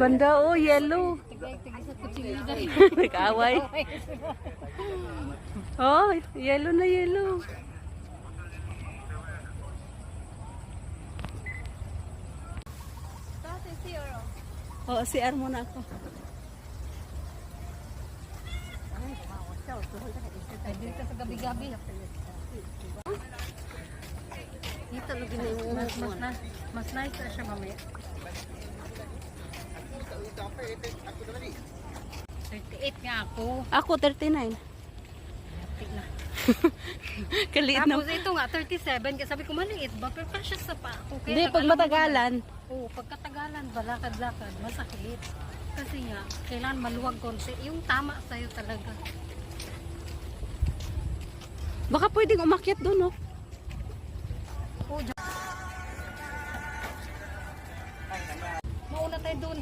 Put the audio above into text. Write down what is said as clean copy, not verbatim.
Ganda oh, yellow. Nag-away. Oh, yellow na yellow. Oo, CR muna ako. Dito sa gabi-gabi. Dito lagi na yung mas nice na siya mamaya. 38 nga ako. Ako 39. Na. Kaliit na. Tapos ito nga 37 kasi sabi ko maliit ba pero kasya sa pa ako. Hindi, pag matagalan. Oo, pagkatagalan ba lakad-lakad masakit. Kasi nga kailangan maluwag konti. Yung tama sa'yo talaga. Baka pwedeng umakyat doon, no? Oo, mauna tayo doon.